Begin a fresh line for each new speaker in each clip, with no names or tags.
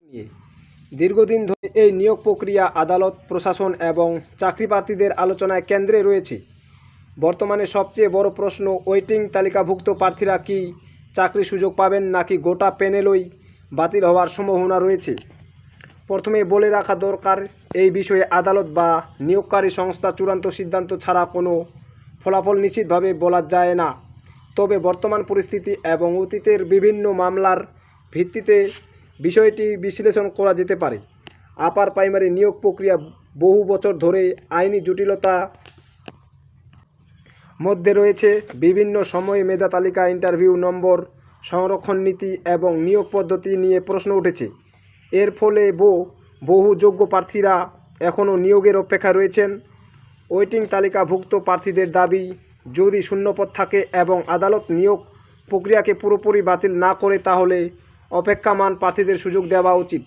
নিয়ে দীর্ঘদিন ধরে এই নিয়োগ প্রক্রিয়া আদালত, প্রশাসন এবং চাকরি প্রার্থীদের আলোচনায় কেন্দ্রে রয়েছে। বর্তমানে সবচেয়ে বড় প্রশ্ন, ওয়েটিং তালিকাভুক্ত প্রার্থীরা কি চাকরির সুযোগ পাবেন নাকি গোটা প্যানেলই বাতিল হওয়ার সম্ভাবনা রয়েছে। প্রথমে বলে রাখা দরকার, এই বিষয়ে আদালত বা নিয়োগকারী সংস্থা চূড়ান্ত সিদ্ধান্ত ছাড়া কোনো ফলাফল নিশ্চিতভাবে বলা যায় না। তবে বর্তমান পরিস্থিতি এবং অতীতের বিভিন্ন মামলার ভিত্তিতে বিষয়টি বিশ্লেষণ করা যেতে পারে। আপার প্রাইমারি নিয়োগ প্রক্রিয়া বহু বছর ধরে আইনি জটিলতা মধ্যে রয়েছে। বিভিন্ন সময়ে মেধা তালিকা, ইন্টারভিউ নম্বর, সংরক্ষণ নীতি এবং নিয়োগ পদ্ধতি নিয়ে প্রশ্ন উঠেছে। এর ফলে বহু যোগ্য প্রার্থীরা এখনও নিয়োগের অপেক্ষায় রয়েছেন। ওয়েটিং তালিকাভুক্ত প্রার্থীদের দাবি, যদি শূন্যপদ থাকে এবং আদালত নিয়োগ প্রক্রিয়াকে পুরোপুরি বাতিল না করে তাহলে অপেক্ষামান প্রার্থীদের সুযোগ দেওয়া উচিত।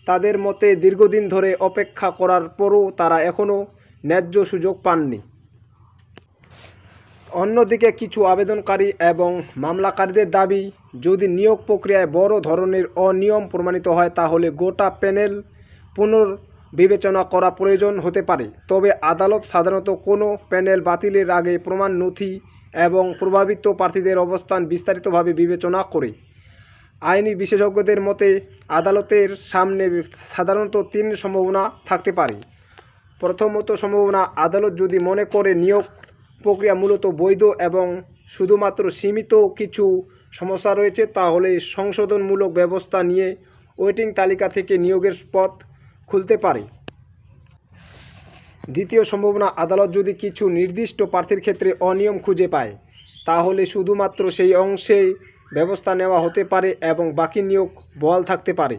তাদের মতে, দীর্ঘদিন ধরে অপেক্ষা করার পরও তারা এখনও ন্যায্য সুযোগ পাননি। অন্যদিকে কিছু আবেদনকারী এবং মামলাকারীদের দাবি, যদি নিয়োগ প্রক্রিয়ায় বড় ধরনের অনিয়ম প্রমাণিত হয় তাহলে গোটা প্যানেল পুনর্বিবেচনা করা প্রয়োজন হতে পারে। তবে আদালত সাধারণত কোনো প্যানেল বাতিলের আগে প্রমাণ, নথি এবং প্রভাবিত প্রার্থীদের অবস্থান বিস্তারিতভাবে বিবেচনা করে। আইনি বিশেষজ্ঞদের মতে, আদালতের সামনে সাধারণত 3 সম্ভাবনা থাকতে পারে। প্রথমত সম্ভাবনা, আদালত যদি মনে করে নিয়োগ প্রক্রিয়া মূলত বৈধ এবং শুধুমাত্র সীমিত কিছু সমস্যা রয়েছে, তাহলে সংশোধনমূলক ব্যবস্থা নিয়ে ওয়েটিং তালিকা থেকে নিয়োগের পথ খুলতে পারে। দ্বিতীয় সম্ভাবনা, আদালত যদি কিছু নির্দিষ্ট প্রার্থীর ক্ষেত্রে অনিয়ম খুঁজে পায় তাহলে শুধুমাত্র সেই অংশে ব্যবস্থা নেওয়া হতে পারে এবং বাকি নিয়োগ বহাল থাকতে পারে।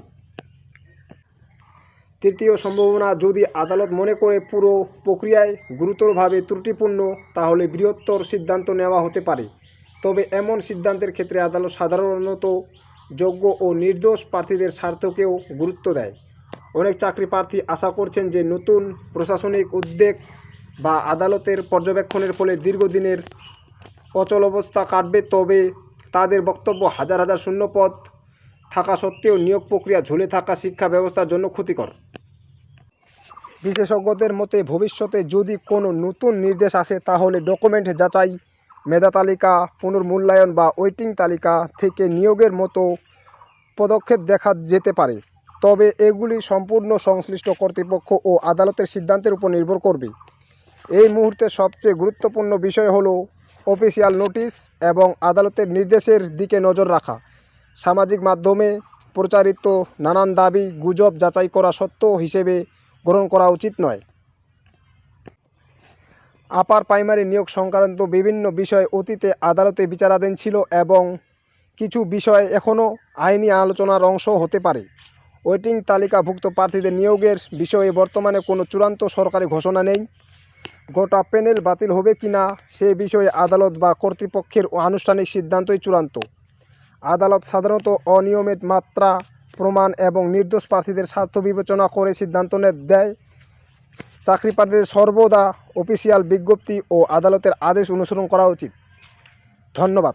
তৃতীয় সম্ভাবনা, যদি আদালত মনে করে পুরো প্রক্রিয়ায় গুরুতরভাবে ত্রুটিপূর্ণ তাহলে বৃহত্তর সিদ্ধান্ত নেওয়া হতে পারে। তবে এমন সিদ্ধান্তের ক্ষেত্রে আদালত সাধারণত যোগ্য ও নির্দোষ প্রার্থীদের স্বার্থকেও গুরুত্ব দেয়। অনেক চাকরি প্রার্থী আশা করছেন যে নতুন প্রশাসনিক উদ্যোগ বা আদালতের পর্যবেক্ষণের ফলে দীর্ঘদিনের অচলাবস্থা কাটবে। তবে তাদের বক্তব্য, হাজার হাজার শূন্যপদ থাকা সত্ত্বেও নিয়োগ প্রক্রিয়া ঝুলে থাকা শিক্ষা ব্যবস্থার জন্য ক্ষতিকর। বিশেষজ্ঞদের মতে, ভবিষ্যতে যদি কোনো নতুন নির্দেশ আসে তাহলে ডকুমেন্ট যাচাই, মেধা তালিকা পুনর্মূল্যায়ন বা ওয়েটিং তালিকা থেকে নিয়োগের মতো পদক্ষেপ দেখা যেতে পারে। তবে এগুলি সম্পূর্ণ সংশ্লিষ্ট কর্তৃপক্ষ ও আদালতের সিদ্ধান্তের উপর নির্ভর করবে। এই মুহূর্তে সবচেয়ে গুরুত্বপূর্ণ বিষয় হলো অফিসিয়াল নোটিশ এবং আদালতের নির্দেশের দিকে নজর রাখা। সামাজিক মাধ্যমে প্রচারিত নানান দাবি, গুজব যাচাই করা সত্য হিসেবে গ্রহণ করা উচিত নয়। আপার প্রাইমারি নিয়োগ সংক্রান্ত বিভিন্ন বিষয় অতীতে আদালতে বিচারাধীন ছিল এবং কিছু বিষয় এখনও আইনি আলোচনার অংশ হতে পারে। ওয়েটিং তালিকাভুক্ত প্রার্থীদের নিয়োগের বিষয়ে বর্তমানে কোনো চূড়ান্ত সরকারি ঘোষণা নেই। গোটা প্যানেল বাতিল হবে কিনা সে বিষয়ে আদালত বা কর্তৃপক্ষের আনুষ্ঠানিক সিদ্ধান্তই চূড়ান্ত। আদালত সাধারণত অনিয়মের মাত্রা, প্রমাণ এবং নির্দোষ প্রার্থীদের স্বার্থ বিবেচনা করে সিদ্ধান্ত দেয়। চাকরি প্রার্থীদের সর্বদা অফিসিয়াল বিজ্ঞপ্তি ও আদালতের আদেশ অনুসরণ করা উচিত। ধন্যবাদ।